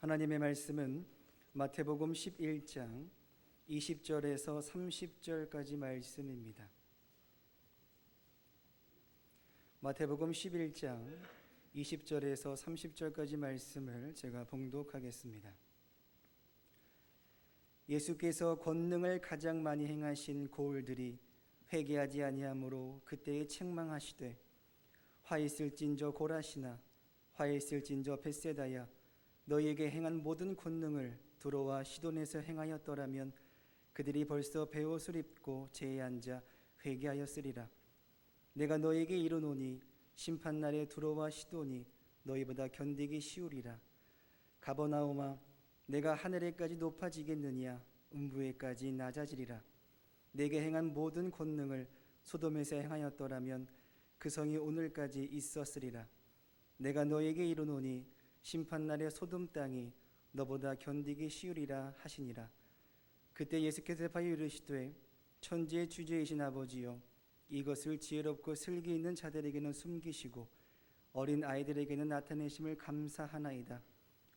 하나님의 말씀은 마태복음 11장 20절에서 30절까지 말씀입니다. 마태복음 11장 20절에서 30절까지 말씀을 제가 봉독하겠습니다. 예수께서 권능을 가장 많이 행하신 고을들이 회개하지 아니하므로 그때에 책망하시되, 화 있을진저 고라시나, 화 있을진저 벳세다야, 너희에게 행한 모든 권능을 두로와 시돈에서 행하였더라면 그들이 벌써 베옷을 입고 제에 앉아 회개하였으리라. 내가 너희에게 이르노니 심판날에 두로와 시돈이 너희보다 견디기 쉬우리라. 가버나움아, 내가 하늘에까지 높아지겠느냐, 음부에까지 낮아지리라. 내게 행한 모든 권능을 소돔에서 행하였더라면 그 성이 오늘까지 있었으리라. 내가 너에게 이르노니 심판날에 소돔 땅이 너보다 견디기 쉬우리라 하시니라. 그때 예수께서 대하여 이르시되, 천지의 주제이신 아버지여, 이것을 지혜롭고 슬기 있는 자들에게는 숨기시고 어린 아이들에게는 나타내심을 감사하나이다.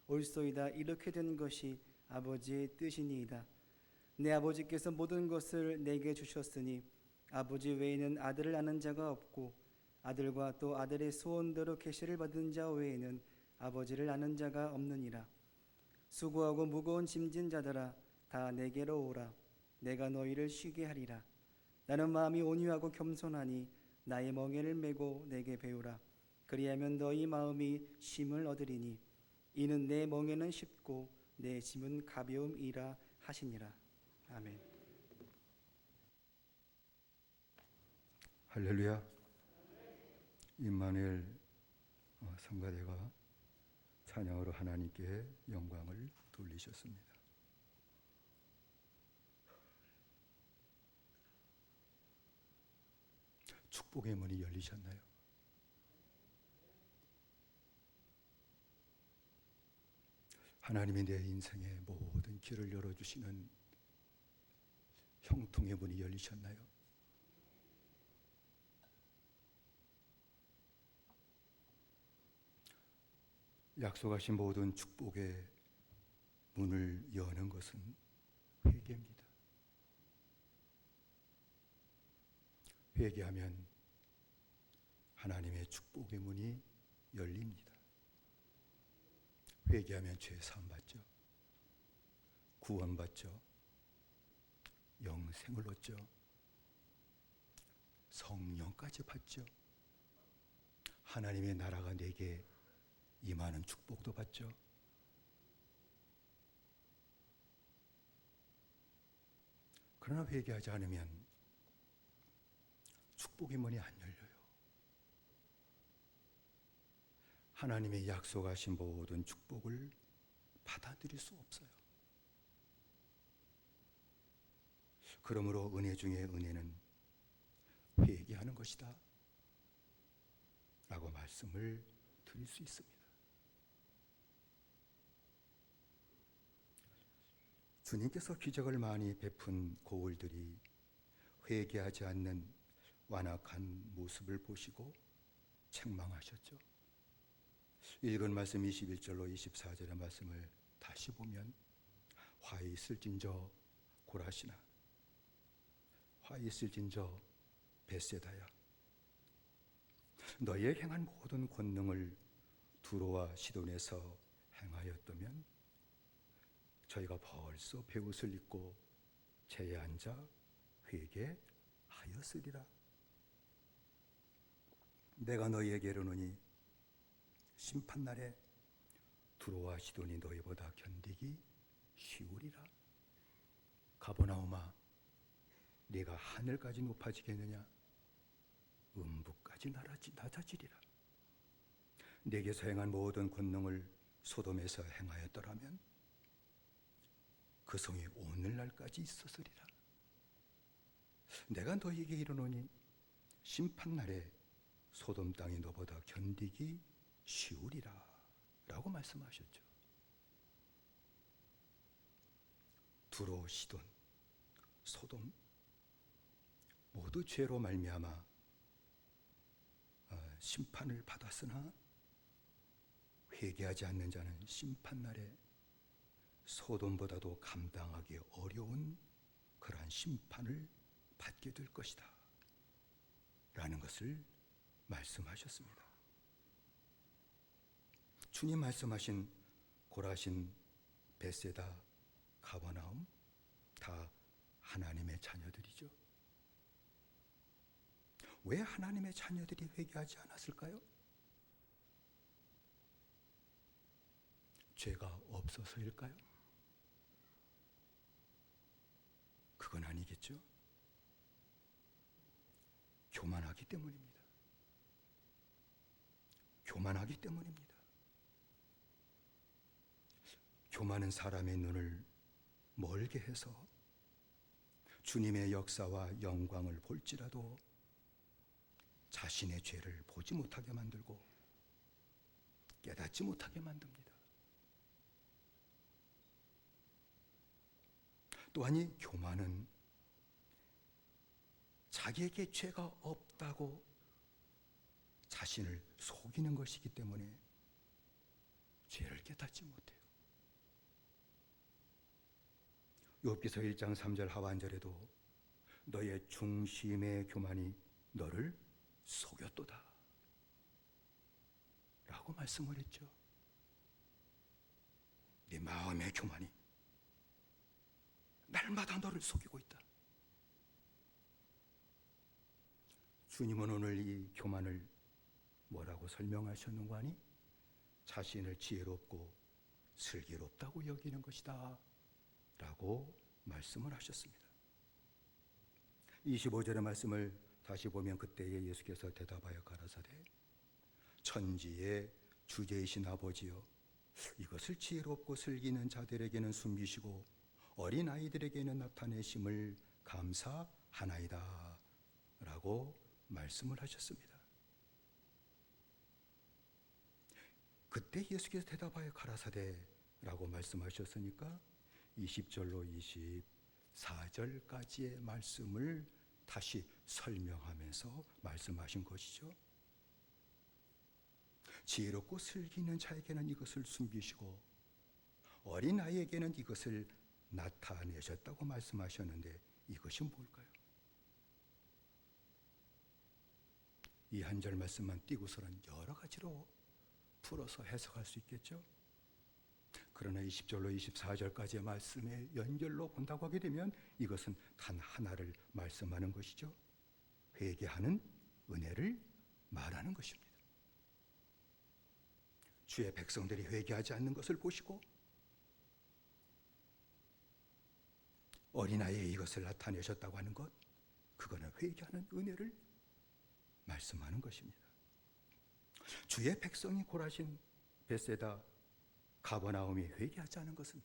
옳소이다. 이렇게 된 것이 아버지의 뜻이니이다. 내 아버지께서 모든 것을 내게 주셨으니 아버지 외에는 아들을 아는 자가 없고 아들과 또 아들의 소원대로 계시를 받은 자 외에는 아버지를 아는 자가 없느니라. 수고하고 무거운 짐진 자들아, 다 내게로 오라. 내가 너희를 쉬게 하리라. 나는 마음이 온유하고 겸손하니 나의 멍에를 메고 내게 배우라. 그리하면 너희 마음이 쉼을 얻으리니 이는 내 멍에는 쉽고 내 짐은 가벼움이라 하시니라. 아멘. 할렐루야. 임마누엘 성가대가 찬양으로 하나님께 영광을 돌리셨습니다. 축복의 문이 열리셨나요? 하나님이 내 인생의 모든 길을 열어주시는 형통의 문이 열리셨나요? 약속하신 모든 축복의 문을 여는 것은 회개입니다. 회개하면 하나님의 축복의 문이 열립니다. 회개하면 죄 사함 받죠. 구원받죠. 영생을 얻죠. 성령까지 받죠. 하나님의 나라가 내게 임하는 축복도 받죠. 그러나 회개하지 않으면 축복의 문이 안 열려요. 하나님의 약속하신 모든 축복을 받아들일 수 없어요. 그러므로 은혜 중에 은혜는 회개하는 것이다 라고 말씀을 드릴 수 있습니다. 주님께서 기적을 많이 베푼 고을들이 회개하지 않는 완악한 모습을 보시고 책망하셨죠. 읽은 말씀 21절로 24절의 말씀을 다시 보면, 화 있을진저 고라시나, 화 있을진저 벳세다야, 너희의 행한 모든 권능을 두로와 시돈에서 행하였다면 저희가 벌써 베옷을 입고 제에 앉아 회개하였으리라. 내가 너희에게 이르노니 심판날에 두로와 시돈이 너희보다 견디기 쉬우리라. 가버나움아, 네가 하늘까지 높아지겠느냐, 음부까지 낮아지리라. 내게서 행한 모든 권능을 소돔에서 행하였더라면 그 성이 오늘날까지 있었으리라. 내가 너희에게 이르노니 심판날에 소돔 땅이 너보다 견디기 쉬우리라 라고 말씀하셨죠. 두로, 시돈, 소돔 모두 죄로 말미암아 심판을 받았으나 회개하지 않는 자는 심판날에 소돔보다도 감당하기 어려운 그러한 심판을 받게 될 것이다 라는 것을 말씀하셨습니다. 주님 말씀하신 고라신, 벳세다, 가버나움 다 하나님의 자녀들이죠. 왜 하나님의 자녀들이 회개하지 않았을까요? 죄가 없어서일까요? 그건 아니겠죠. 교만하기 때문입니다. 교만하기 때문입니다. 교만은 사람의 눈을 멀게 해서 주님의 역사와 영광을 볼지라도 자신의 죄를 보지 못하게 만들고 깨닫지 못하게 만듭니다. 또한 이 교만은 자기에게 죄가 없다고 자신을 속이는 것이기 때문에 죄를 깨닫지 못해요. 욥기서 1장 3절 하반절에도 너의 중심의 교만이 너를 속였도다 라고 말씀을 했죠. 네 마음의 교만이 날마다 너를 속이고 있다. 주님은 오늘 이 교만을 뭐라고 설명하셨는가 하니 자신을 지혜롭고 슬기롭다고 여기는 것이다 라고 말씀을 하셨습니다. 25절의 말씀을 다시 보면 그때에 예수께서 대답하여 가라사대 천지의 주제이신 아버지여 이것을 지혜롭고 슬기는 자들에게는 숨기시고 어린 아이들에게는 나타내심을 감사하나이다 라고 말씀을 하셨습니다. 그때 예수께서 대답하여 가라사대 라고 말씀하셨으니까 20절로 24절까지의 말씀을 다시 설명하면서 말씀하신 것이죠. 지혜롭고 슬기 있는 자에게는 이것을 숨기시고 어린아이에게는 이것을 나타내셨다고 말씀하셨는데 이것이 뭘까요? 이 한 절 말씀만 띄고서는 여러 가지로 풀어서 해석할 수 있겠죠. 그러나 20절로 24절까지의 말씀의 연결로 본다고 하게 되면 이것은 단 하나를 말씀하는 것이죠. 회개하는 은혜를 말하는 것입니다. 주의 백성들이 회개하지 않는 것을 보시고 어린아이에 이것을 나타내셨다고 하는 것, 그거는 회개하는 은혜를 말씀하는 것입니다. 주의 백성이 고라신, 벳세다, 가버나움이 회개하지 않은 것은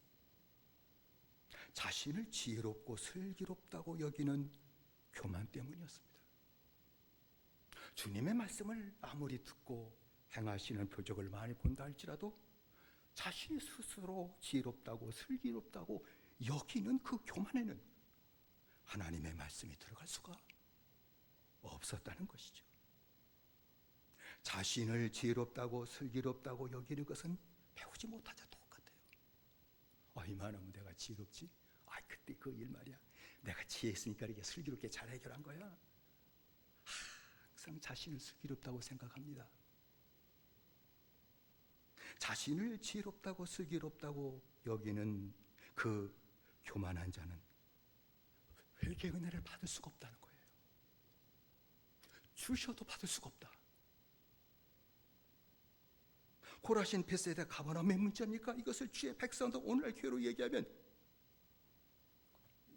자신을 지혜롭고 슬기롭다고 여기는 교만 때문이었습니다. 주님의 말씀을 아무리 듣고 행하시는 표적을 많이 본다 할지라도 자신이 스스로 지혜롭다고 슬기롭다고 여기는 그 교만에는 하나님의 말씀이 들어갈 수가 없었다는 것이죠. 자신을 지혜롭다고 슬기롭다고 여기는 것은 배우지 못하자 똑같아요. 이만하면 내가 지혜롭지? 그때 그 일 말이야. 내가 지혜했으니까 이렇게 슬기롭게 잘 해결한 거야. 항상 자신을 슬기롭다고 생각합니다. 자신을 지혜롭다고 슬기롭다고 여기는 그 교만한 자는 회개의 은혜를 받을 수가 없다는 거예요. 주셔도 받을 수가 없다. 고라신, 벳세다, 가버나움의 문제입니까? 이것을 주의 백성도 오늘날 교회로 얘기하면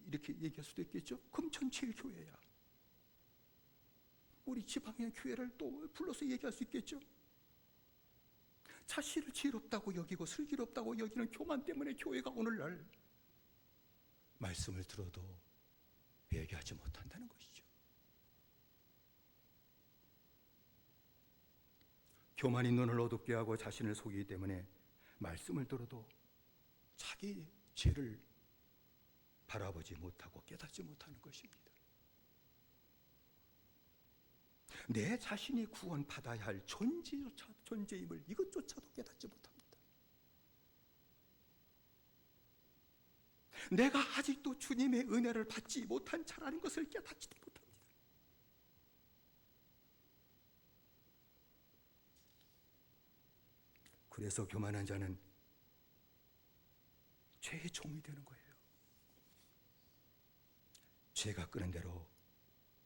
이렇게 얘기할 수도 있겠죠. 그럼 전체의 교회야. 우리 지방의 교회를 또 불러서 얘기할 수 있겠죠. 자신을 지혜롭다고 여기고 슬기롭다고 여기는 교만 때문에 교회가 오늘날 말씀을 들어도 회개하지 못한다는 것이죠. 교만이 눈을 어둡게 하고 자신을 속이기 때문에 말씀을 들어도 자기 죄를 바라보지 못하고 깨닫지 못하는 것입니다. 내 자신이 구원받아야 할 존재임을 이것조차도 깨닫지 못합니다. 내가 아직도 주님의 은혜를 받지 못한 자라는 것을 깨닫지도 못합니다. 그래서 교만한 자는 죄의 종이 되는 거예요. 죄가 끄는 대로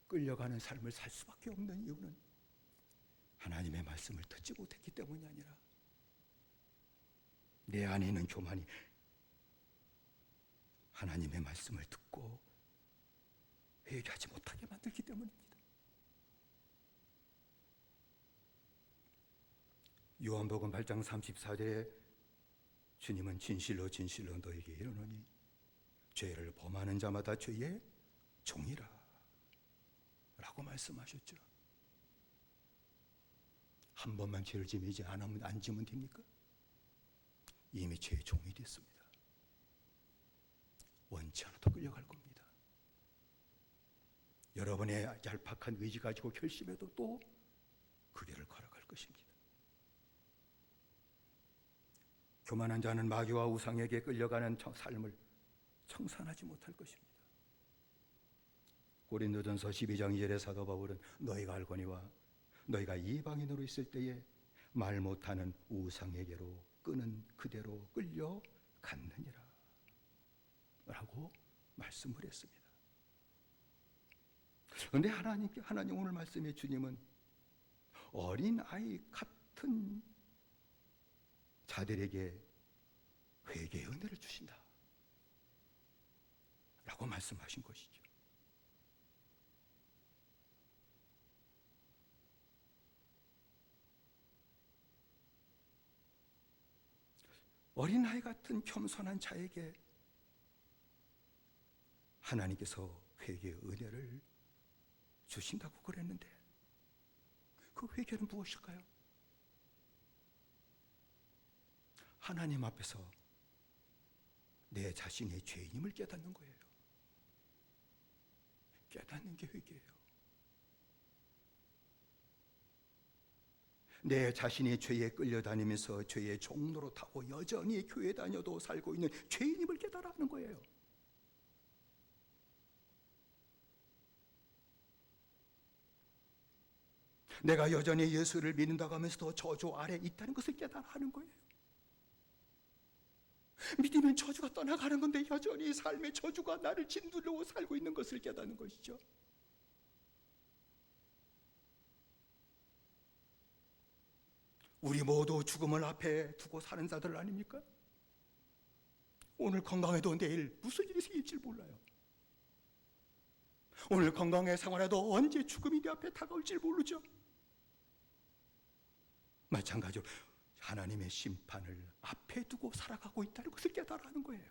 끌려가는 삶을 살 수밖에 없는 이유는 하나님의 말씀을 듣지 못했기 때문이 아니라 내 안에 있는 교만이 하나님의 말씀을 듣고 회개하지 못하게 만들기 때문입니다. 요한복음 8장 34절에 주님은 진실로 진실로 너에게 이르노니 죄를 범하는 자마다 죄의 종이라 라고 말씀하셨죠. 한 번만 죄를 지면 이제 안 지면 됩니까? 이미 죄의 종이 됐습니다. 원치 않아도 끌려갈 겁니다. 여러분의 얄팍한 의지 가지고 결심해도 또 그 길을 걸어갈 것입니다. 교만한 자는 마귀와 우상에게 끌려가는 삶을 청산하지 못할 것입니다. 고린도전서 12장 2절의 사도 바울은 너희가 알거니와 너희가 이방인으로 있을 때에 말 못하는 우상에게로 끄는 그대로 끌려갔느니라 라고 말씀을 했습니다. 그런데 하나님 오늘 말씀에 주님은 어린 아이 같은 자들에게 회개의 은혜를 주신다 라고 말씀하신 것이죠. 어린아이 같은 겸손한 자에게 하나님께서 회개의 은혜를 주신다고 그랬는데 그 회개는 무엇일까요? 하나님 앞에서 내 자신의 죄인임을 깨닫는 거예요. 깨닫는 게 회개예요. 내 자신이 죄에 끌려다니면서 죄의 종로로 타고 여전히 교회 다녀도 살고 있는 죄인임을 깨달아 하는 거예요. 내가 여전히 예수를 믿는다고 하면서도 저주 아래 있다는 것을 깨달아 하는 거예요. 믿으면 저주가 떠나가는 건데 여전히 삶의 저주가 나를 짓누르고 살고 있는 것을 깨닫는 것이죠. 우리 모두 죽음을 앞에 두고 사는 자들 아닙니까? 오늘 건강해도 내일 무슨 일이 생길지 몰라요. 오늘 건강해 생활해도 언제 죽음이 내 앞에 다가올지 모르죠. 마찬가지로 하나님의 심판을 앞에 두고 살아가고 있다는 것을 깨달아 하는 거예요.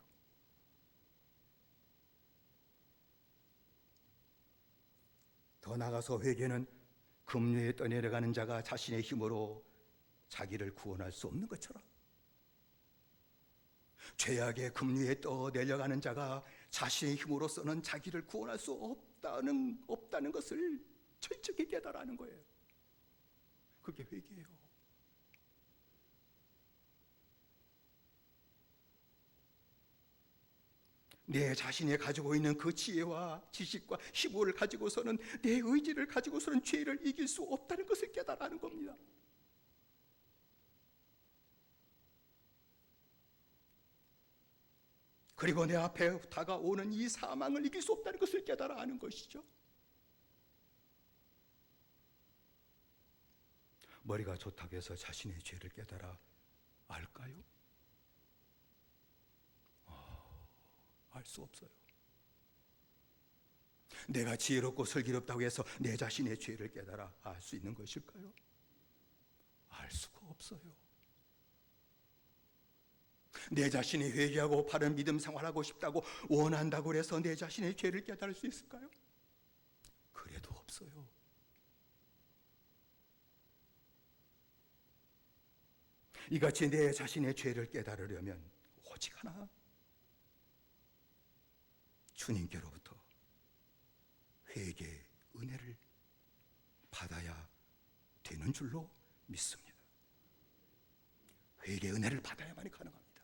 더 나아가서 회개는 급류에 떠내려가는 자가 자신의 힘으로 자기를 구원할 수 없는 것처럼 죄악의 급류에 떠내려가는 자가 자신의 힘으로서는 자기를 구원할 수 없다는 것을 철저히 깨달아 하는 거예요. 그게 회개예요. 내 자신이 가지고 있는 그 지혜와 지식과 힘을 가지고서는 내 의지를 가지고서는 죄를 이길 수 없다는 것을 깨달아 하는 겁니다. 그리고 내 앞에 다가오는 이 사망을 이길 수 없다는 것을 깨달아 하는 것이죠. 머리가 좋다고 해서 자신의 죄를 깨달아 알까요? 알 수 없어요. 내가 지혜롭고 슬기롭다고 해서 내 자신의 죄를 깨달아 알 수 있는 것일까요? 알 수가 없어요. 내 자신이 회개하고 바른 믿음 생활하고 싶다고 원한다고 해서 내 자신의 죄를 깨달을 수 있을까요? 그래도 없어요. 이같이 내 자신의 죄를 깨달으려면 오직 하나, 주님께로부터 회개의 은혜를 받아야 되는 줄로 믿습니다. 회개의 은혜를 받아야만이 가능합니다.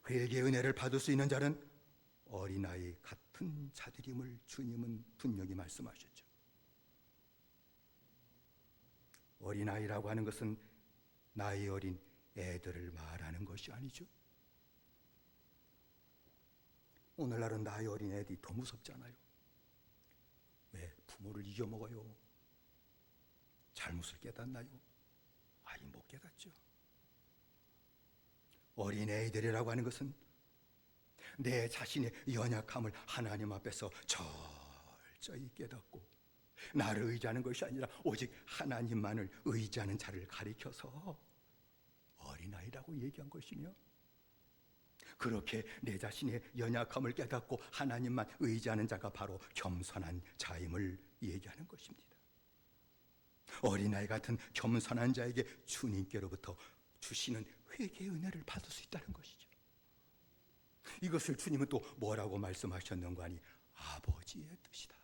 회개의 은혜를 받을 수 있는 자는 어린아이 같은 자들임을 주님은 분명히 말씀하셨죠. 어린아이라고 하는 것은 나이 어린 애들을 말하는 것이 아니죠. 오늘날은 나이 어린 애들이 더 무섭잖아요. 왜? 부모를 이겨먹어요. 잘못을 깨닫나요? 아예 못 깨닫죠. 어린 애들이라고 하는 것은 내 자신의 연약함을 하나님 앞에서 철저히 깨닫고 나를 의지하는 것이 아니라 오직 하나님만을 의지하는 자를 가리켜서 어린아이라고 얘기한 것이며, 그렇게 내 자신의 연약함을 깨닫고 하나님만 의지하는 자가 바로 겸손한 자임을 얘기하는 것입니다. 어린아이 같은 겸손한 자에게 주님께로부터 주시는 회개의 은혜를 받을 수 있다는 것이죠. 이것을 주님은 또 뭐라고 말씀하셨는가 하니 아버지의 뜻이다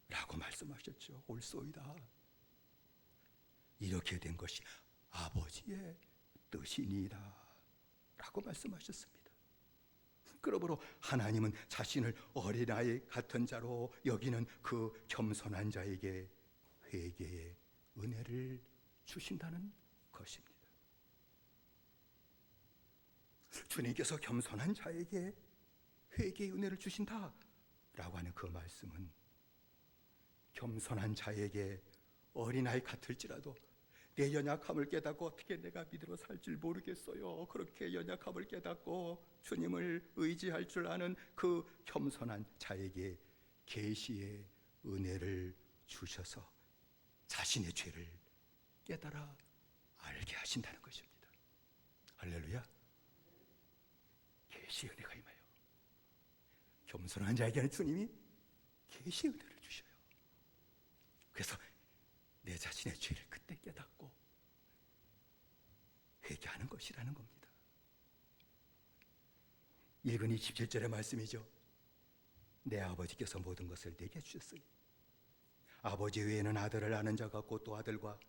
라고 말씀하셨죠. 옳소이다. 이렇게 된 것이 아버지의 뜻이니이다 라고 말씀하셨습니다. 그러므로 하나님은 자신을 어린아이 같은 자로 여기는 그 겸손한 자에게 회개의 은혜를 주신다는 것입니다. 주님께서 겸손한 자에게 회개의 은혜를 주신다라고 하는 그 말씀은 겸손한 자에게 어린아이 같을지라도 내 연약함을 깨닫고 어떻게 내가 믿음으로 살 줄 모르겠어요. 그렇게 연약함을 깨닫고 주님을 의지할 줄 아는 그 겸손한 자에게 계시의 은혜를 주셔서 자신의 죄를 깨달아 알게 하신다는 것입니다. 할렐루야. 계시의 은혜가 임하여 겸손한 자에게는 주님이 계시의 은혜를 주셔요. 그래서 내 자신의 죄를 그때 깨닫고 회개하는 것이라는 겁니다. 읽은 27절의 말씀이죠. 내 아버지께서 모든 것을 내게 주셨으니 아버지 외에는 아들을 아는 자가 없고 또 아들과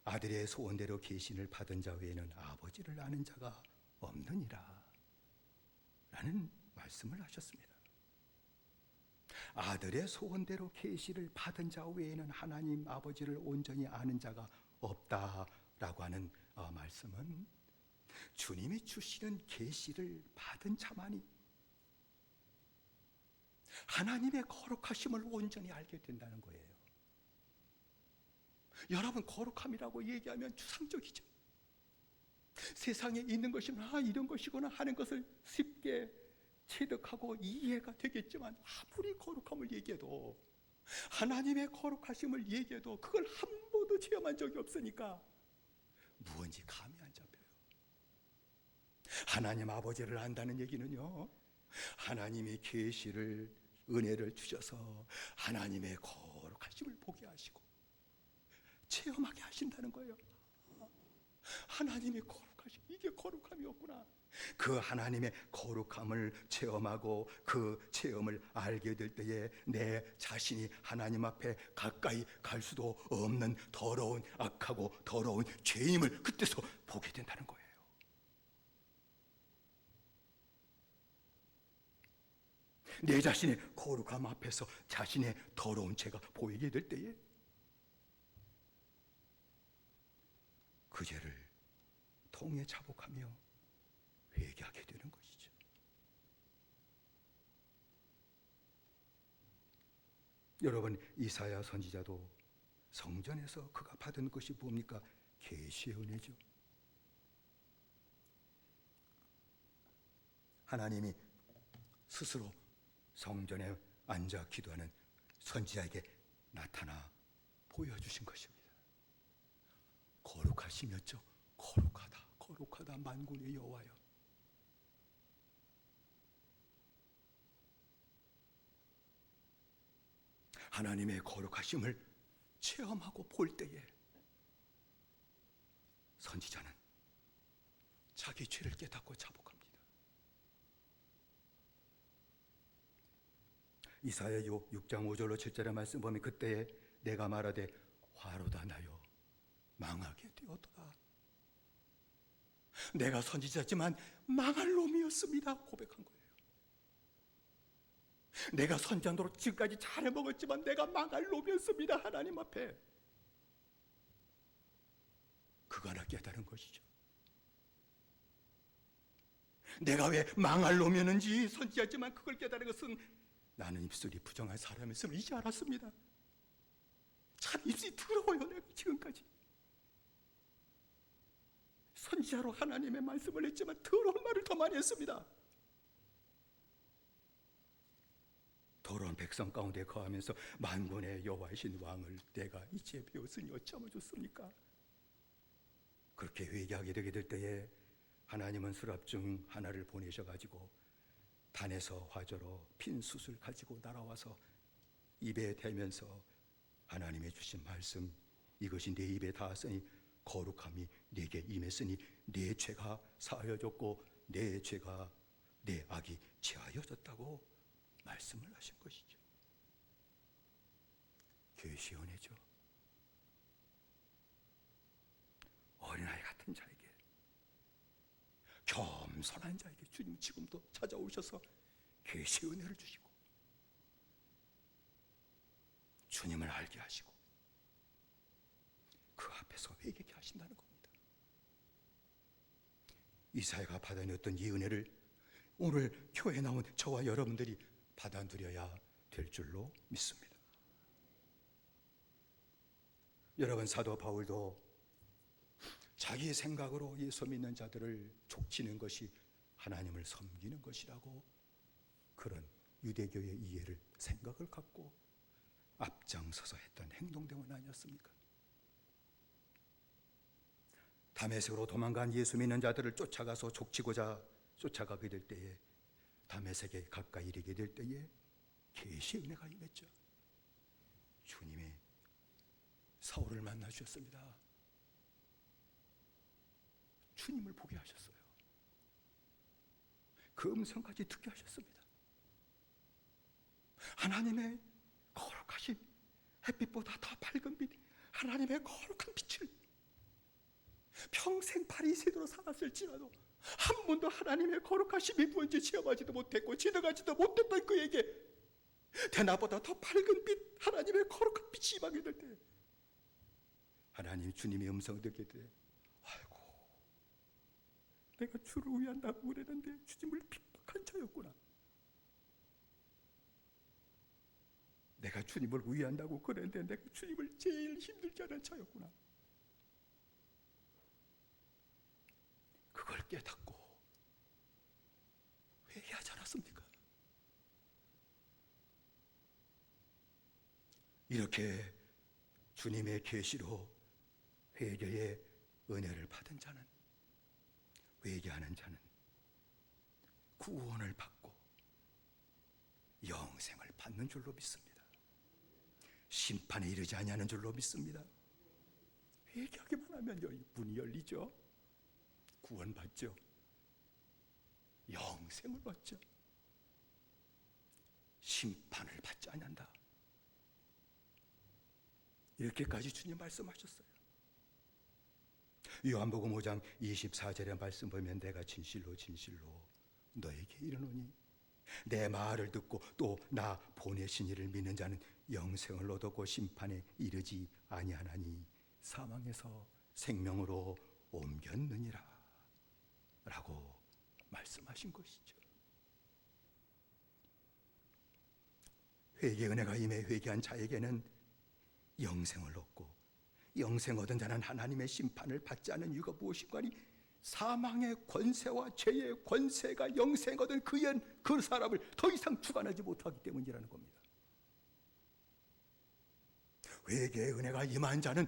아들의 소원대로 계신을 받은 자 외에는 아버지를 아는 자가 없느니라 라는 말씀을 하셨습니다. 아들의 소원대로 계시를 받은 자 외에는 하나님 아버지를 온전히 아는 자가 없다라고 하는 말씀은 주님이 주시는 계시를 받은 자만이 하나님의 거룩하심을 온전히 알게 된다는 거예요. 여러분, 거룩함이라고 얘기하면 추상적이죠. 세상에 있는 것이면 이런 것이구나 하는 것을 쉽게 체득하고 이해가 되겠지만, 아무리 거룩함을 얘기해도 하나님의 거룩하심을 얘기해도 그걸 한 번도 체험한 적이 없으니까 무언지 감이 안 잡혀요. 하나님 아버지를 안다는 얘기는요, 하나님이 계시를 은혜를 주셔서 하나님의 거룩하심을 보게 하시고 체험하게 하신다는 거예요. 하나님의 거룩하심, 이게 거룩함이었구나. 그 하나님의 거룩함을 체험하고 그 체험을 알게 될 때에 내 자신이 하나님 앞에 가까이 갈 수도 없는 더러운, 악하고 더러운 죄임을 그때서 보게 된다는 거예요. 내 자신의 거룩함 앞에서 자신의 더러운 죄가 보이게 될 때에 그 죄를 통해 자복하며 회개하게 되는 것이죠. 여러분, 이사야 선지자도 성전에서 그가 받은 것이 뭡니까? 계시의 은혜죠. 하나님이 스스로 성전에 앉아 기도하는 선지자에게 나타나 보여주신 것입니다. 거룩하시면죠, 거룩하다, 거룩하다 만군의 여호와여. 하나님의 거룩하심을 체험하고 볼 때에 선지자는 자기 죄를 깨닫고 자복합니다. 이사야 6장 5절로 7절의 말씀 보면 그때에 내가 말하되 화로다 나여 망하게 되었도다. 내가 선지자지만 망할 놈이었습니다. 고백한 거예요. 내가 선지자로 지금까지 잘해 먹었지만 내가 망할 놈이었습니다. 하나님 앞에. 그거 하나 깨달은 것이죠. 내가 왜 망할 놈이었는지 선지자지만 그걸 깨달은 것은 나는 입술이 부정한 사람이었음을 이제 알았습니다. 참 입술이 더러워요. 내가 지금까지 선지자로 하나님의 말씀을 했지만 더러운 말을 더 많이 했습니다. 더러운 백성 가운데 거하면서 만군의 여호와이신 왕을 내가 이제 배웠으니 어찌하면 좋습니까? 그렇게 회개하게 되게 될 때에 하나님은 수랍 중 하나를 보내셔가지고 단에서 화저로 핀 숯을 가지고 날아와서 입에 대면서 하나님의 주신 말씀, 이것이 내 입에 닿았으니 거룩함이 내게 임했으니 내 죄가 사하여졌고 내 죄가 내 악이 제하여졌다고 말씀을 하신 것이죠. 계시 은혜죠. 어린아이 같은 자에게, 겸손한 자에게 주님 지금도 찾아오셔서 계시 은혜를 주시고 주님을 알게 하시고 그 앞에서 회개케 하신다는 겁니다. 이사야가 받아냈던 이 은혜를 오늘 교회에 나온 저와 여러분들이 받아 누려야 될 줄로 믿습니다. 여러분, 사도 바울도 자기 생각으로 예수 믿는 자들을 족치는 것이 하나님을 섬기는 것이라고 그런 유대교의 이해를, 생각을 갖고 앞장서서 했던 행동 때문 아니었습니까? 다메섹으로 도망간 예수 믿는 자들을 쫓아가서 족치고자 쫓아가게 될 때에, 다메섹에 가까이 이르게 될 때에 계시의 은혜가 임했죠. 주님이 사울을 만나 주셨습니다. 주님을 보게 하셨어요. 그 음성까지 듣게 하셨습니다. 하나님의 거룩하신 햇빛보다 더 밝은 빛, 하나님의 거룩한 빛을 평생 바리새인으로 살았을지라도 한 번도 하나님의 거룩하심이 뭔지 체험하지도 못했고 지나가지도 못했던 그에게 대낮보다 더 밝은 빛, 하나님의 거룩한 빛이 임하게 될 때, 하나님 주님의 음성을 듣게 돼, 아이고, 내가 주를 위한다고 그랬는데 주님을 핍박한 자였구나. 내가 주님을 위한다고 그랬는데 내가 주님을 제일 힘들게 하는 자였구나. 그걸 깨닫고 회개하지 않았습니까? 이렇게 주님의 계시로 회개의 은혜를 받은 자는, 회개하는 자는 구원을 받고 영생을 받는 줄로 믿습니다. 심판에 이르지 아니하는 줄로 믿습니다. 회개하기만 하면 문이 열리죠. 구원받죠. 영생을 받죠. 심판을 받지 않는다. 이렇게까지 주님 말씀하셨어요. 요한복음 5장 24절의 말씀 보면, 내가 진실로 진실로 너에게 이르노니 내 말을 듣고 또 나 보내신 이를 믿는 자는 영생을 얻었고 심판에 이르지 아니하나니 사망에서 생명으로 옮겼느니라 라고 말씀하신 것이죠. 회개 은혜가 임해 회개한 자에게는 영생을 얻고, 영생 얻은 자는 하나님의 심판을 받지 않는 이유가 무엇인가 하니, 사망의 권세와 죄의 권세가 영생 얻은 그 사람을 더 이상 주관하지 못하기 때문이라는 겁니다. 회개의 은혜가 임한 자는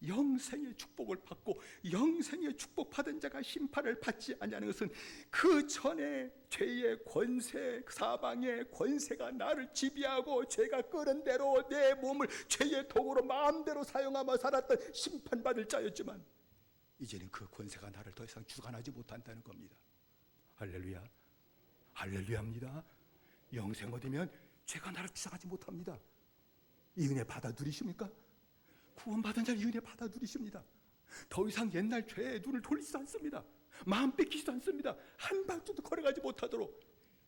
영생의 축복을 받고, 영생의 축복 받은 자가 심판을 받지 아니하는 것은 그 전에 죄의 권세, 사방의 권세가 나를 지배하고 죄가 끄는 대로 내 몸을 죄의 도구로 마음대로 사용하며 살았던 심판받을 자였지만, 이제는 그 권세가 나를 더 이상 주관하지 못한다는 겁니다. 할렐루야, 할렐루야입니다. 영생 얻으면 죄가 나를 주장하지 못합니다. 이 은혜 받아 누리십니까? 구원받은 자는 이 은혜 받아 누리십니다. 더 이상 옛날 죄에 눈을 돌리지 않습니다. 마음 뺏기지도 않습니다. 한 발짝도 걸어가지 못하도록,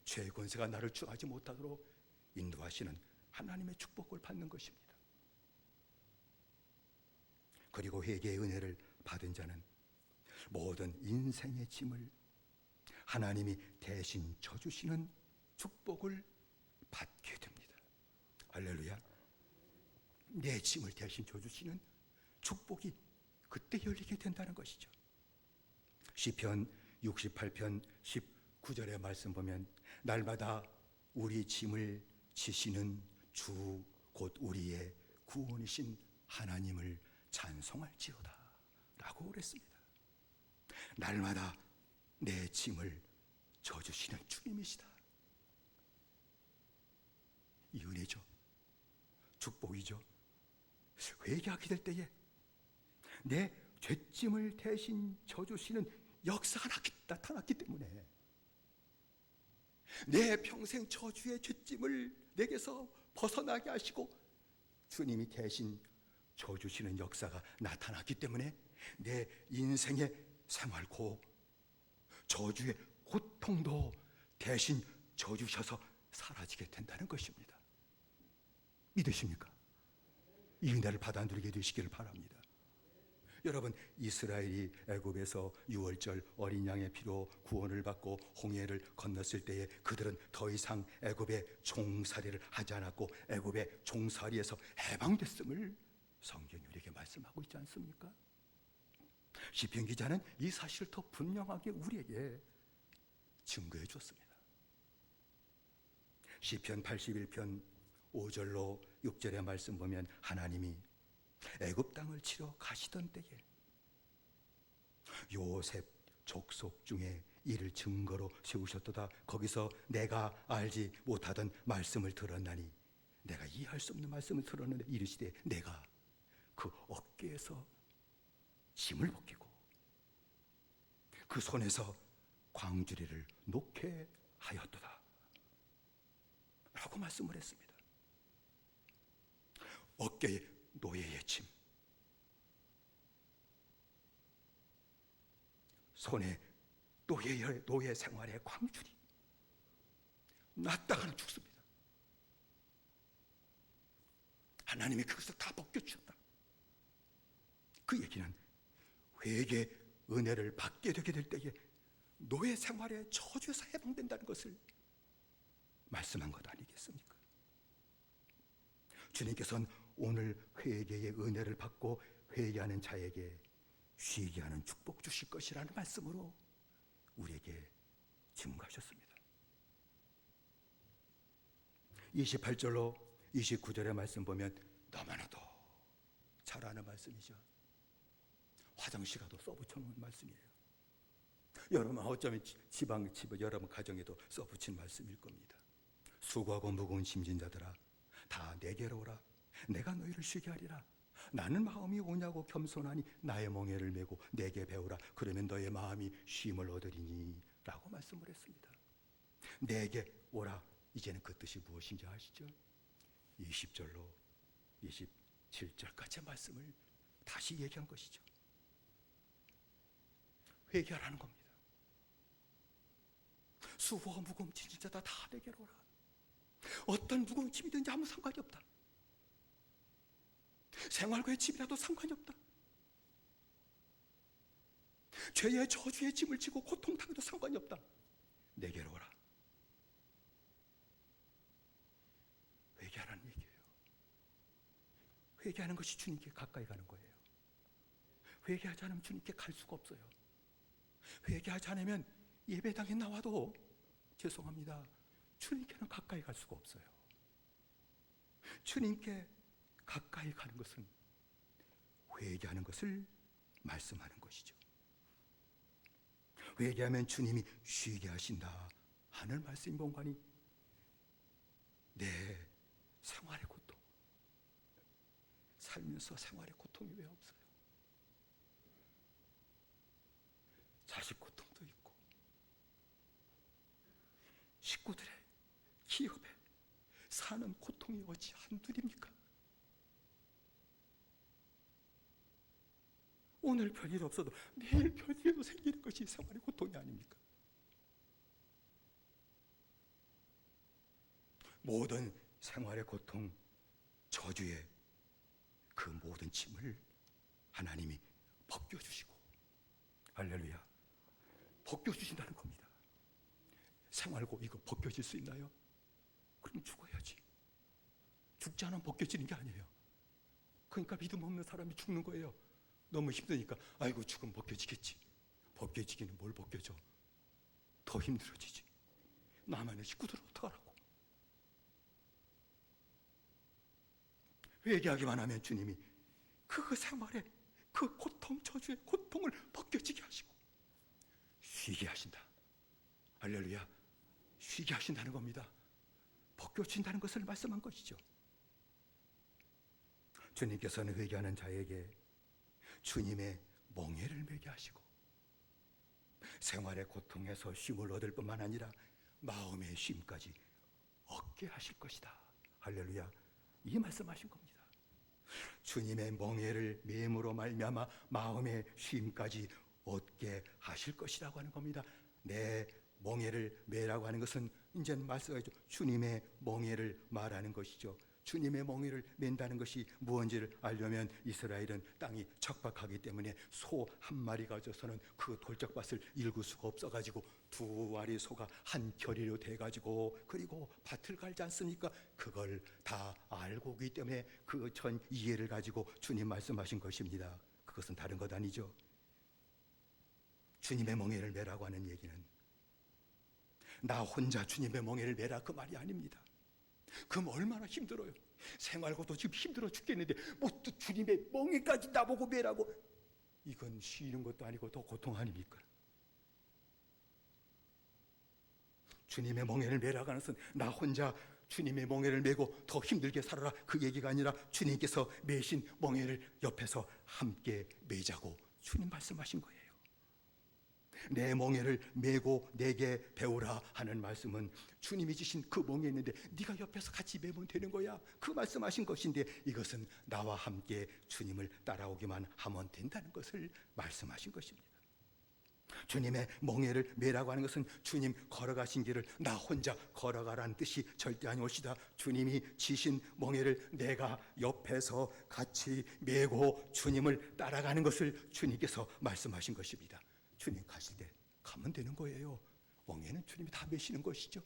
죄의 권세가 나를 주하지 못하도록 인도하시는 하나님의 축복을 받는 것입니다. 그리고 회개의 은혜를 받은 자는 모든 인생의 짐을 하나님이 대신 져주시는 축복을 받게 됩니다. 할렐루야. 내 짐을 대신 져주시는 축복이 그때 열리게 된다는 것이죠. 시편 68편 19절의 말씀 보면 날마다 우리 짐을 지시는 주 곧 우리의 구원이신 하나님을 찬송할지어다 라고 그랬습니다. 날마다 내 짐을 져주시는 주님이시다. 이 은혜죠. 축복이죠. 회개하게 될 때에 내 죄짐을 대신 져주시는 역사가 나타났기 때문에 내 평생 저주의 죄짐을 내게서 벗어나게 하시고 주님이 대신 져주시는 역사가 나타났기 때문에 내 인생의 생활고 저주의 고통도 대신 져주셔서 사라지게 된다는 것입니다. 믿으십니까? 이 은혜를 받아 누리게 되시기를 바랍니다. 여러분, 이스라엘이 애굽에서 유월절 어린 양의 피로 구원을 받고 홍해를 건넜을 때에 그들은 더 이상 애굽의 종살이를 하지 않았고 애굽의 종살이에서 해방됐음을 성경이 우리에게 말씀하고 있지 않습니까? 시편 기자는 이 사실을 더 분명하게 우리에게 증거해 줬습니다. 시편 81편 5절로 6절의 말씀 보면 하나님이 애굽 땅을 치러 가시던 때에 요셉 족속 중에 이를 증거로 세우셨도다. 거기서 내가 알지 못하던 말씀을 들었나니 내가 이해할 수 없는 말씀을 들었는데 이르시되 내가 그 어깨에서 짐을 벗기고 그 손에서 광주리를 놓게 하였도다 라고 말씀을 했습니다. 어깨에 노예의 짐, 손에 노예 생활의 광주리, 낫다가는 죽습니다. 하나님이 그것을 다 벗겨주셨다. 그 얘기는 회개 은혜를 받게 되게 될 때에 노예 생활의 저주에서 해방된다는 것을 말씀한 것 아니겠습니까? 주님께서는 오늘 회개의 은혜를 받고 회개하는 자에게 쉬게 하는 축복 주실 것이라는 말씀으로 우리에게 증거하셨습니다. 28절로 29절의 말씀 보면 너무나도 잘 아는 말씀이죠. 화장실 가도 써붙여놓은 말씀이에요. 여러분 어쩌면 집에 여러분 가정에도 써붙인 말씀일 겁니다. 수고하고 무거운 짐진 자들아 다 내게로 오라. 내가 너희를 쉬게 하리라. 나는 마음이 오냐고 겸손하니 나의 멍에를 메고 내게 배우라. 그러면 너의 마음이 쉼을 얻으리니 라고 말씀을 했습니다. 내게 오라. 이제는 그 뜻이 무엇인지 아시죠? 20절로 27절까지의 말씀을 다시 얘기한 것이죠. 회개하라는 겁니다. 수고와 무거운 짐진 자다 다 내게로 오라. 어떤 무거운 짐이든지 아무 상관이 없다. 생활과의 짐이라도 상관이 없다. 죄의 저주의 짐을 지고 고통당해도 상관이 없다. 내게로 오라. 회개하라는 얘기예요. 회개하는 것이 주님께 가까이 가는 거예요. 회개하지 않으면 주님께 갈 수가 없어요. 회개하지 않으면 예배당에 나와도 죄송합니다. 주님께는 가까이 갈 수가 없어요. 주님께 가까이 가는 것은 회개하는 것을 말씀하는 것이죠. 회개하면 주님이 쉬게 하신다 하는 말씀이 뭔가니 내 생활의 고통, 살면서 생활의 고통이 왜 없어요? 자식 고통도 있고 식구들의 기업에 사는 고통이 어찌 한둘입니까? 오늘 별일 없어도 내일 별일도 생기는 것이 생활의 고통이 아닙니까? 모든 생활의 고통, 저주의 그 모든 짐을 하나님이 벗겨주시고, 할렐루야, 벗겨주신다는 겁니다. 생활고 이거 벗겨질 수 있나요? 그럼 죽어야지. 죽지 않으면 벗겨지는 게 아니에요. 그러니까 믿음 없는 사람이 죽는 거예요. 너무 힘드니까 아이고 죽으면 벗겨지겠지. 벗겨지기는 뭘 벗겨져? 더 힘들어지지. 남의 식구들은 어떡하라고. 회개하기만 하면 주님이 그 생활에 그 고통, 저주의 고통을 벗겨지게 하시고 쉬게 하신다. 할렐루야. 쉬게 하신다는 겁니다. 벗겨진다는 것을 말씀한 것이죠. 주님께서는 회개하는 자에게 주님의 멍에를 매게 하시고 생활의 고통에서 쉼을 얻을 뿐만 아니라 마음의 쉼까지 얻게 하실 것이다. 할렐루야. 이 말씀하신 겁니다. 주님의 멍에를 매므로 말미암아 마음의 쉼까지 얻게 하실 것이라고 하는 겁니다. 내 멍에를 매라고 하는 것은 이제는 말씀하죠. 주님의 멍에를 말하는 것이죠. 주님의 멍에를 맨다는 것이 무언지를 알려면 이스라엘은 땅이 척박하기 때문에 소 한 마리 가져서는 그 돌짝밭을 읽을 수가 없어가지고 두 마리 소가 한 겨리로 돼가지고 그리고 밭을 갈지 않습니까? 그걸 다 알고 있기 때문에 그 전 이해를 가지고 주님 말씀하신 것입니다. 그것은 다른 것 아니죠. 주님의 멍에를 매라고 하는 얘기는 나 혼자 주님의 멍에를 매라 그 말이 아닙니다. 그럼 얼마나 힘들어요. 생활고도 지금 힘들어 죽겠는데 뭐 또 주님의 멍에까지 나보고 매라고. 이건 쉬는 것도 아니고 더 고통 아닙니까? 주님의 멍에를 매라고 하는 것은 나 혼자 주님의 멍에를 메고 더 힘들게 살아라 그 얘기가 아니라 주님께서 매신 멍에를 옆에서 함께 매자고 주님 말씀하신 거예요. 내 멍에를 메고 내게 배우라 하는 말씀은 주님이 주신 그 멍에 있는데 네가 옆에서 같이 메면 되는 거야. 그 말씀하신 것인데 이것은 나와 함께 주님을 따라오기만 하면 된다는 것을 말씀하신 것입니다. 주님의 멍에를 메라고 하는 것은 주님 걸어가신 길을 나 혼자 걸어가라는 뜻이 절대 아니올시다. 주님이 지신 멍에를 내가 옆에서 같이 메고 주님을 따라가는 것을 주님께서 말씀하신 것입니다. 주님 가실 때 가면 되는 거예요. 멍에는 주님이 다 메시는 것이죠.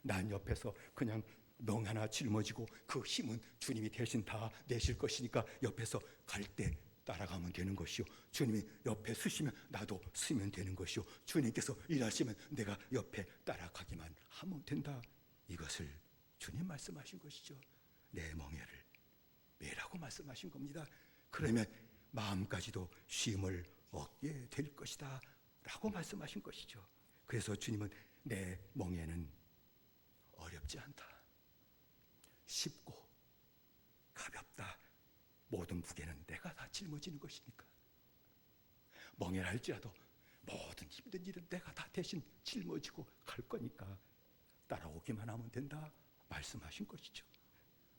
난 옆에서 그냥 멍 하나 짊어지고 그 힘은 주님이 대신 다 내실 것이니까 옆에서 갈 때 따라가면 되는 것이요. 주님이 옆에 서시면 나도 서면 되는 것이요. 주님께서 일하시면 내가 옆에 따라가기만 하면 된다. 이것을 주님 말씀하신 것이죠. 내 멍에를 매라고 말씀하신 겁니다. 그러면 마음까지도 쉼을 얻게 될 것이다 라고 말씀하신 것이죠. 그래서 주님은 내 멍에는 어렵지 않다, 쉽고 가볍다, 모든 무게는 내가 다 짊어지는 것이니까 멍에라 할지라도 모든 힘든 일은 내가 다 대신 짊어지고 갈 거니까 따라오기만 하면 된다 말씀하신 것이죠.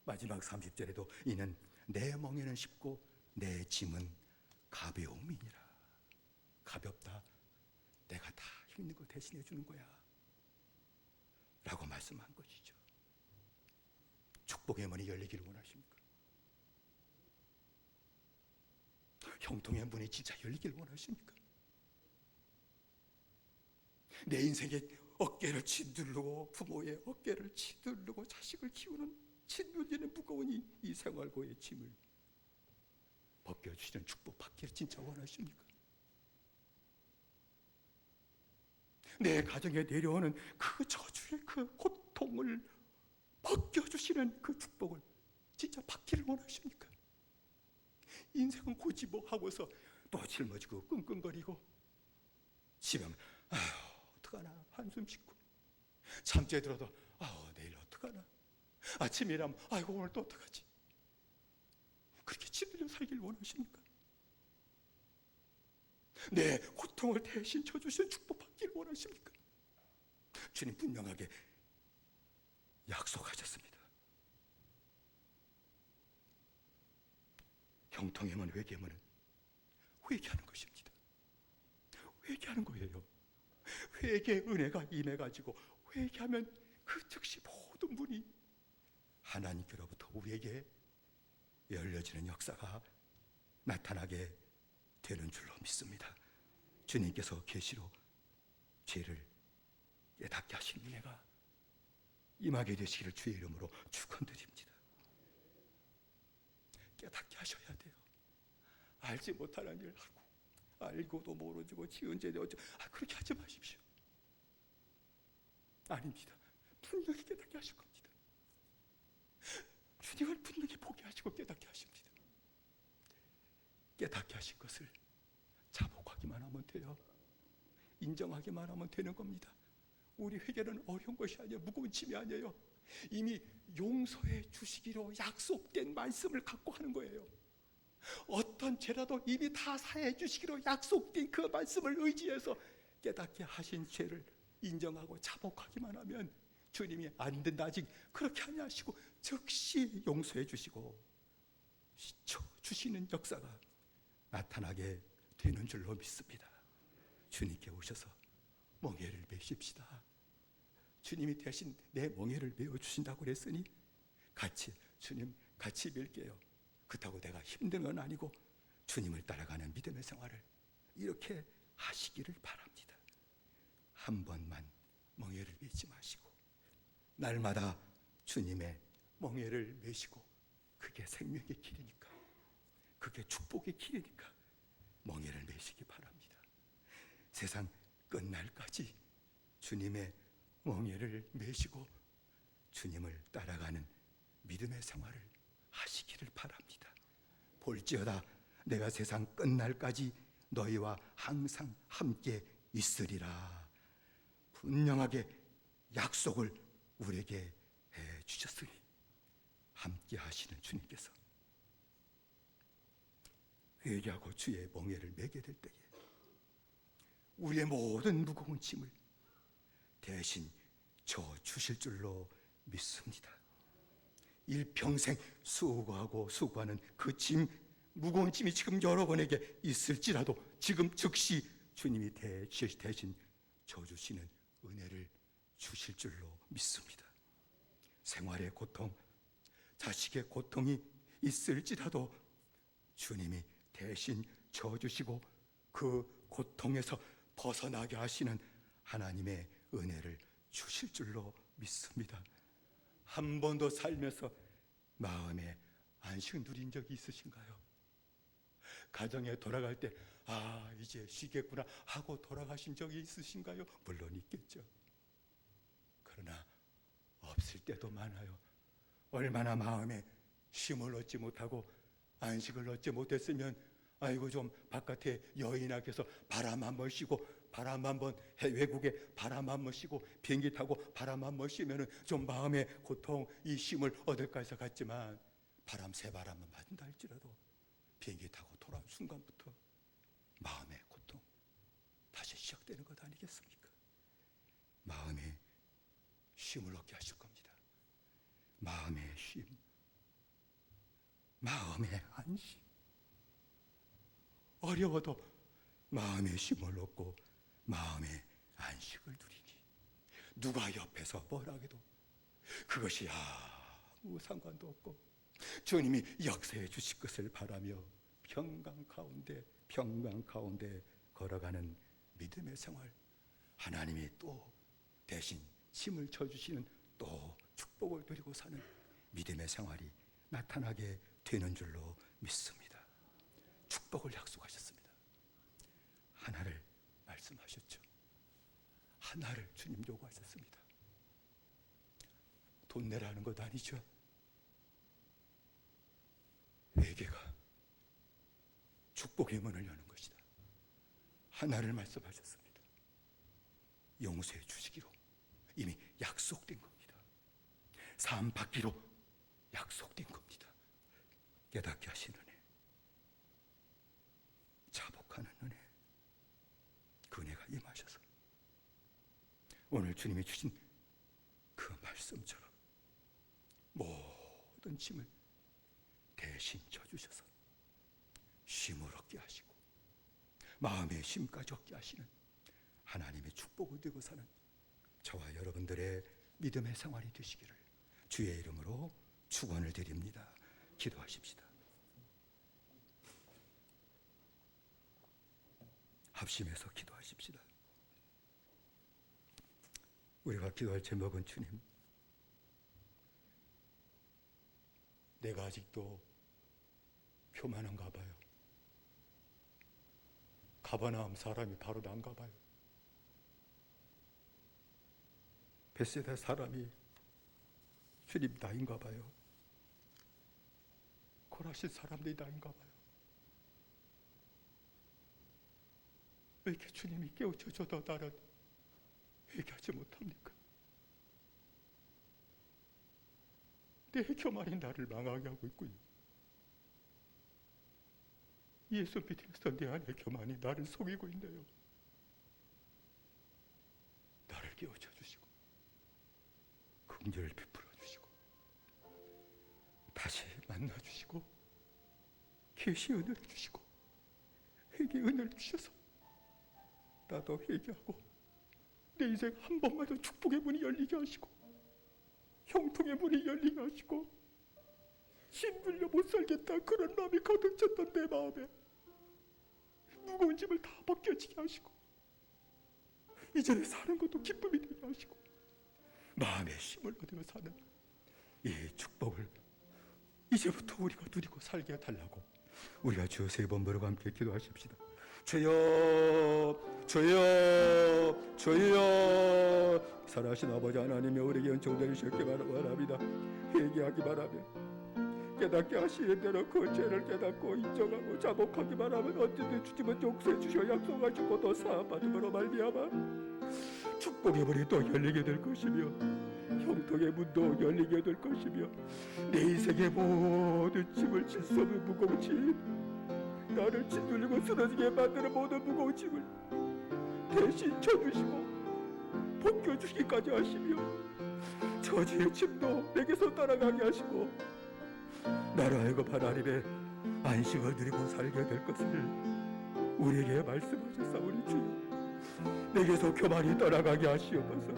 마지막 30절에도 이는 내 멍에는 쉽고 내 짐은 가벼움이니라. 가볍다, 내가 다 힘든 거 대신해 주는 거야 라고 말씀한 것이죠. 축복의 문이 열리기를 원하십니까? 형통의 문이 진짜 열리기를 원하십니까? 내 인생에 어깨를 짓누르고 부모의 어깨를 짓누르고 자식을 키우는 짓누르는 무거운 이 생활고의 짐을 벗겨주시는 축복 받기를 진짜 원하십니까? 내 가정에 내려오는 그 저주의 그 고통을 벗겨주시는 그 축복을 진짜 받기를 원하십니까? 인생은 고지 뭐 하고서 또 짊어지고 끙끙거리고 집에 오면 아휴 어떡하나 한숨 쉬고 잠자에 들어도 아우 내일 어떡하나 아침이라면 아이고 오늘 또 어떡하지 그렇게 짓들려 살길 원하십니까? 내 고통을 대신 져주시는 축복 받기를 원하십니까? 주님 분명하게 약속하셨습니다. 형통의 문, 회개의 문은 회개하는 것입니다. 회개하는 거예요. 회개의 은혜가 임해가지고 회개하면 그 즉시 모든 문이 하나님께로부터 우리에게 열려지는 역사가 나타나게 되는 줄로 믿습니다. 주님께서 계시로 죄를 깨닫게 하신 은혜가 임하게 되시기를 주의 이름으로 축원드립니다. 깨닫게 하셔야 돼요. 알지 못하는 일 하고 알고도 모르고 지은 죄 어쩌 그렇게 하지 마십시오. 아닙니다. 분명히 깨닫게 하실 겁니다. 주님을 분명히 보게 하시고 깨닫게 하십니다. 깨닫게 하신 것을 자복하기만 하면 돼요. 인정하기만 하면 되는 겁니다. 우리 회개는 어려운 것이 아니에요. 무거운 짐이 아니에요. 이미 용서해 주시기로 약속된 말씀을 갖고 하는 거예요. 어떤 죄라도 이미 다 사해 주시기로 약속된 그 말씀을 의지해서 깨닫게 하신 죄를 인정하고 자복하기만 하면 주님이 안 된다 아직 그렇게 아니하시고 즉시 용서해 주시고 주시는 역사가 나타나게 되는 줄로 믿습니다. 주님께 오셔서 멍에를 메십시다. 주님이 대신 내 멍에를 메어 주신다고 그랬으니 주님 같이 밀게요. 그렇다고 내가 힘든 건 아니고 주님을 따라가는 믿음의 생활을 이렇게 하시기를 바랍니다. 한 번만 멍에를 메지 마시고 날마다 주님의 멍에를 메시고 그게 생명의 길이니까 그게 축복의 길이니까 멍에를 메시기 바랍니다. 세상 끝날까지 주님의 멍에를 메시고 주님을 따라가는 믿음의 생활을 하시기를 바랍니다. 볼지어다 내가 세상 끝날까지 너희와 항상 함께 있으리라. 분명하게 약속을 우리에게 해 주셨으니 함께 하시는 주님께서 회개하고 주의 멍에를 메게 될 때에 우리의 모든 무거운 짐을 대신 져 주실 줄로 믿습니다. 일평생 수고하는 그 짐, 무거운 짐이 지금 여러분에게 있을지라도 지금 즉시 주님이 대신 져주시는 은혜를 주실 줄로 믿습니다. 생활의 고통, 자식의 고통이 있을지라도 주님이 대신 져주시고 그 고통에서 벗어나게 하시는 하나님의 은혜를 주실 줄로 믿습니다. 한 번도 살면서 마음에 안식 누린 적이 있으신가요? 가정에 돌아갈 때 이제 쉬겠구나 하고 돌아가신 적이 있으신가요? 물론 있겠죠. 그러나 없을 때도 많아요. 얼마나 마음에 쉼을 얻지 못하고 안식을 얻지 못했으면 아이고 좀 바깥에 여인아께서 바람 한번 쉬고 바람 한번 외국에 바람 한번 쉬고 비행기 타고 바람 한번 쉬면은 좀 마음의 고통 이 쉼을 얻을까 해서 갔지만 바람 세 바람만 맞는다 할지라도 비행기 타고 돌아온 순간부터 마음의 고통 다시 시작되는 것 아니겠습니까? 마음의 쉼을 얻게 하실 겁니다. 마음의 쉼, 마음의 안심. 어려워도 마음의 쉼을 얻고 마음의 안식을 누리니 누가 옆에서 뭐라 해도 그것이 아무 상관도 없고 주님이 역사해 주실 것을 바라며 평강 가운데 걸어가는 믿음의 생활, 하나님이 또 대신 힘을 쳐주시는 또 축복을 누리고 사는 믿음의 생활이 나타나게 되는 줄로 믿습니다. 축복을 약속하셨습니다. 하나를 말씀하셨죠. 하나를 주님 요구하셨습니다. 돈 내라는 것 아니죠. 회개가 축복의 문을 여는 것이다. 하나를 말씀하셨습니다. 용서해 주시기로 이미 약속된 겁니다. 사함 받기로 약속된 겁니다. 깨닫게 하신 은혜, 자복하는 은혜, 그 은혜가 임하셔서 오늘 주님이 주신 그 말씀처럼 모든 짐을 대신 져주셔서 쉼을 얻게 하시고 마음의 힘까지 얻게 하시는 하나님의 축복을 들고 사는 저와 여러분들의 믿음의 생활이 되시기를 주의 이름으로 축원을 드립니다. 기도하십시다. 합심해서 기도하십시다. 우리가 기도할 제목은 주님, 내가 아직도 교만한가 봐요. 가버나움 사람이 바로 난가 봐요. 벳세다 사람이 주님 나인가 봐요. 고라신 사람들이 나인가 봐요. 왜 이렇게 주님이 깨우쳐줘도 나는 회개하지 못합니까? 내 교만이 나를 망하게 하고 있군요. 예수 믿으면서 내 안의 교만이 나를 속이고 있네요. 나를 깨우쳐 주시고 긍휼을 베풀어 주시고 다시 만나 주시고 계시 은혜를 주시고 회개 은혜를 주셔서 나도 회개하고 내 인생 한 번마다 축복의 문이 열리게 하시고 형통의 문이 열리게 하시고 힘들려 못 살겠다 그런 마음이 가득 찼던 내 마음에 무거운 짐을 다 벗겨지게 하시고 이제는 사는 것도 기쁨이 되게 하시고 마음의 힘을 얻으며 사는 이 축복을 이제부터 우리가 누리고 살게 해달라고 우리가 주 세 번 부르고 함께 기도하십시다. 주여 주여 주여. 살아계신 아버지 하나님의 우리에게 은총을 주시기 바랍니다. 회개하기 바라며 깨닫게 하시는 대로 그 죄를 깨닫고 인정하고 자복하기 바라면 언제든 주님은 용서해 주셔 약속하시고 또 사함받음으로 말미암아 축복의 문이 또 열리게 될 것이며 형통의 문도 열리게 될 것이며 내 인생의 모든 짐을 질 수 없는 무거운 짐, 나를 짓눌리고 쓰러지게 만드는 모든 무거운 짐을 대신 져주시고 벗겨주시기까지 하시며 저주의 짐도 내게서 따라가게 하시고 나로 하여금 하나님의 안식을 누리고 살게 될 것을 우리에게 말씀하셨사오니 주여 내게서 교만이 떠나가게 하시옵소서.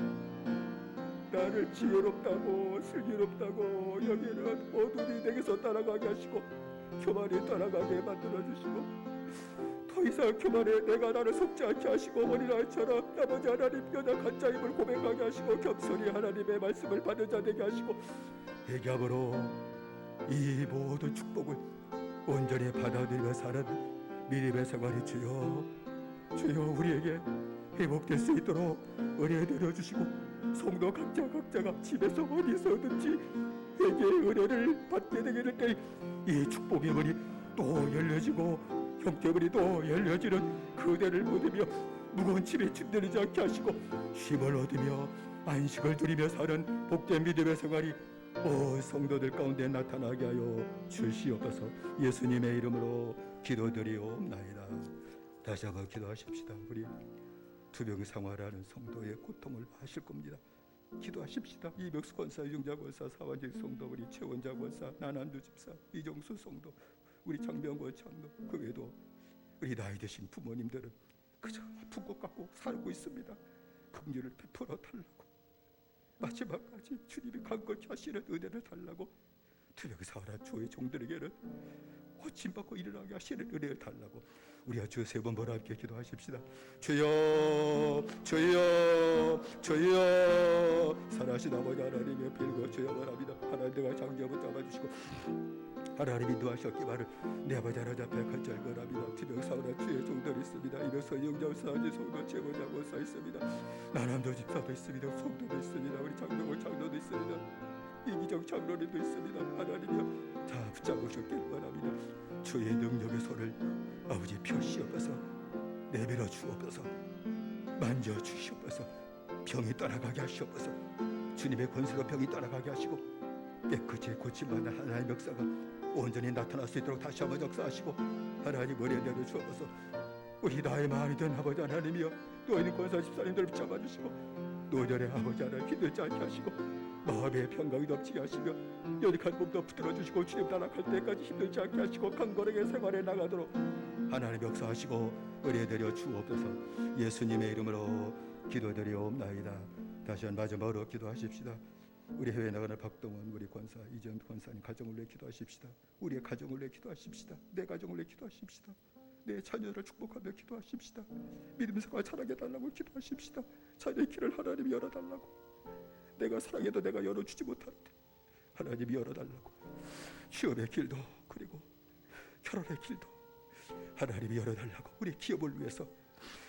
나를 지혜롭다고 슬기롭다고 여기는 모두니 내게서 따라가게 하시고 교만이 떠나가게 만들어주시고 더 이상 교만에 내가 나를 속지 않게 하시고 어린아이처럼 아버지 하나님 연약한 자임을 고백하게 하시고 겸손히 하나님의 말씀을 받는 자 되게 하시고 회개함으로 이 모든 축복을 온전히 받아들이며 사는 믿음의 생활이 주여 우리에게 회복될 수 있도록 은혜 내려주시고 성도 각자가 집에서 어디서든지 회개의 은혜를 받게 되게 될 때 이 축복의 문이 또 열려지고 형통의 문이 또 열려지는 그대를 믿으며 무거운 짐에 짐들이지 않게 하시고 쉼을 얻으며 안식을 누리며 사는 복된 믿음의 생활이 성도들 가운데 나타나게 하여 주시옵소서. 예수님의 이름으로 기도드리옵나이다. 다시 한번 기도하십시다. 우리 투병 생활하는 성도의 고통을 아실 겁니다. 기도하십시다. 이백수 권사, 이중자 권사, 사완직 성도, 우리 최원자 권사, 나난두 집사, 이정수 성도, 우리 장병권 장로, 그 외에도 우리 나이 드신 부모님들은 그저 아픈 것 갖고 살고 있습니다. 긍휼을 베풀어 달라고 마지막까지 주님이 간곡히 하시는 은혜를 달라고 투병 생활한 주의 종들에게는 고침받고 일어나게 하시는 은혜를 달라고 우리가 주 세 번 보라 함께 기도하십시다. 주여 주여 주여. 살아계신 아버지 하나님의 빌고 주여 바랍니다. 하나님 내가 장점을 잡아주시고 하나님이 인도하셨기만을 내 아버지 하나님 앞에 간절 거랍니다. 투병 생활한 주의 종들이 있습니다. 이면서 영장 사지 성도 최고자 권사 있습니다. 나남도 집사도 있습니다. 성도도 있습니다. 우리 장로고 장로도 있습니다. 이기정 장로님도 있습니다. 하나님이여 다 붙잡으셨길 바랍니다. 주의 능력의 손을 아버지 펴시옵소서. 내밀어 주옵소서. 만져 주시옵소서. 병이 떠나가게 하시옵소서. 주님의 권세로 병이 떠나가게 하시고 깨끗이 고침받는 하나님의 역사가 온전히 나타날 수 있도록 다시 한번 역사하시고 하나님 은혜 내려 주옵소서. 우리 나의 마음이 된 아버지 하나님이여 노인 권사 집사님들 붙잡아주시고 노년의 아버지 하나님 힘들지 않게 하시고 마음의 평강이 넘치게 하시며 연약한 몸도 붙들어주시고 주님 따라갈 때까지 힘들지 않게 하시고 강건하게 생활해 나가도록 하나님 역사하시고 은혜되려 주옵소서. 예수님의 이름으로 기도드리옵나이다. 다시 한 마지막으로 기도하십시다. 우리 해외 나가는 박동원 우리 권사 이전 권사님 가정을 위해 기도하십시다. 우리의 가정을 위해 기도하십시다. 내 가정을 위해 기도하십시다. 내 자녀를 축복하며 기도하십시다. 믿음 생활 잘하게 달라고 기도하십시다. 자녀의 길을 하나님이 열어달라고. 내가 사랑해도 내가 열어주지 못하는데 하나님이 열어달라고. 취업의 길도 그리고 결혼의 길도 하나님이 열어달라고. 우리 기업을 위해서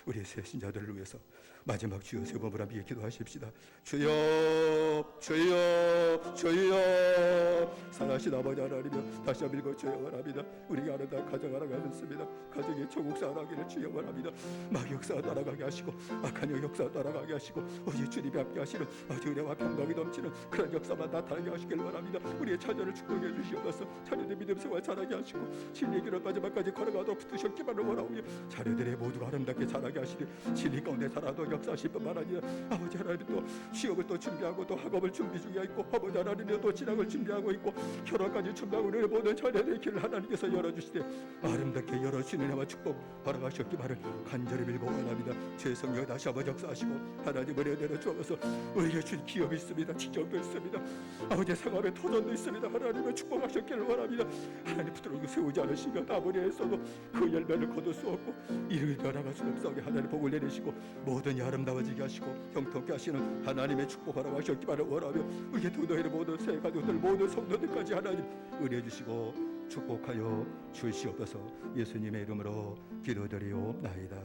우리 새신자들을 위해서 마지막 주여 세 번을 함께 기도하십시다. 주여 주여 주여 사랑하신 아버지 하나님이여 다시 한번 읽어 주여 원합니다. 우리가 아름다운 가정 알아가겠습니다. 가정의 조국사 알아가기를 주여 원합니다. 막역사 따라가게 하시고 악한 역사 따라가게 하시고 오직 주님이 함께 하시는 아주 은혜와 평강이 넘치는 그런 역사만 나타나게 하시길 원합니다. 우리의 자녀를 축복해 주시옵소서. 자녀들 믿음 생활 잘하게 하시고 진리의 길을 마지막까지 걸어가도록 붙으셨기만을 원하오며 자녀들의 모두가 아름답게 자라게 하시니 진리 가운데 살아도 역사하실 뿐만 아니라 아버지 하나님 또 취업을 또 준비하고 또 학업을 준비 중에 있고 아버지 하나님이 또 진학을 준비하고 있고 결혼까지 준비하고 우리의 모든 자녀들의 길을 하나님께서 열어주시되 아름답게 열어주시는 은혜와 축복 허락하셨기만을 간절히 빌고 원합니다. 주의 성령 다시 한번 역사하시고 하나님 은혜대로 주옵소서. 우리에게 준 기업이 있습니다. 직장도 있습니다. 아버지 생활의 터전도 있습니다. 하나님을 축복하셨기를 원합니다. 하나님 붙들고 세우지 않으시면 아무리 애써도 그 열매를 거둘 수 없고 이를 변화가 수 없사오게 하나님 복을 내리시고 모든 아름다워지게 하시고 형통케 하시는 하나님의 축복하라고 하셨기만을 원하며 우리 교도회의 모든 새 가족들 모든 성도들까지 하나님 은혜 주시고 축복하여 주시옵소서. 예수님의 이름으로 기도드리옵나이다.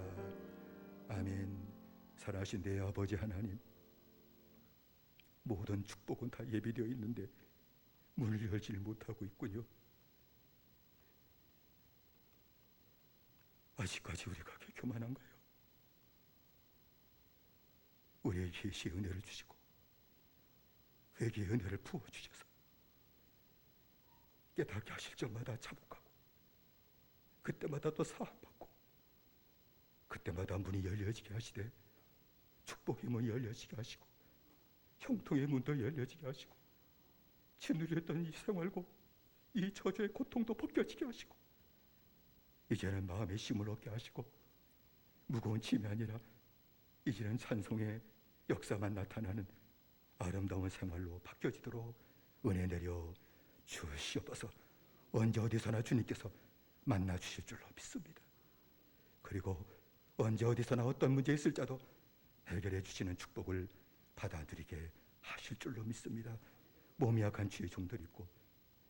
아멘. 살아계신 내 아버지 하나님, 모든 축복은 다 예비되어 있는데 문을 열지를 못하고 있군요. 아직까지 우리가 그렇게 교만한가요? 우리의 계시의 은혜를 주시고 회개의 은혜를 부어주셔서 깨닫게 하실 적마다 자복하고 그때마다 또 사함받고 그때마다 문이 열려지게 하시되 축복의 문이 열려지게 하시고 형통의 문도 열려지게 하시고 짓누렸던 이 생활고 이 저주의 고통도 벗겨지게 하시고 이제는 마음의 힘을 얻게 하시고 무거운 짐이 아니라 이제는 찬송의 역사만 나타나는 아름다운 생활로 바뀌어지도록 은혜 내려 주시옵소서. 언제 어디서나 주님께서 만나 주실 줄로 믿습니다. 그리고 언제 어디서나 어떤 문제 있을지라도 해결해 주시는 축복을 받아들이게 하실 줄로 믿습니다. 몸이 약한 주의 종들 있고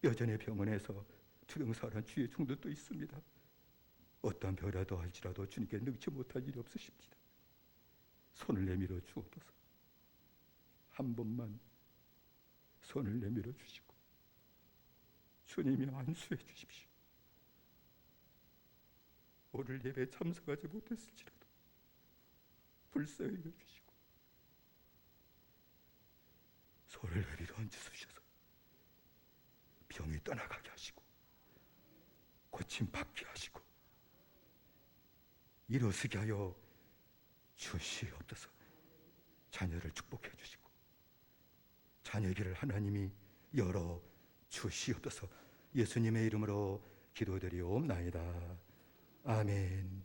여전히 병원에서 투병사하는 주의 종들도 있습니다. 어떤 병이라도 할지라도 주님께 능치 못할 일이 없으십니다. 손을 내밀어 주옵소서. 한 번만 손을 내밀어 주시고 주님이 안수해 주십시오. 오늘 예배에 참석하지 못했을지라도 불쌍히 여주시고 손을 내밀어 얹으셔서 병이 떠나가게 하시고 고침 받게 하시고 일어서게 하여 주시옵소서. 자녀를 축복해 주시고 자녀의 길을 하나님이 열어 주시옵소서. 예수님의 이름으로 기도드리옵나이다. 아멘.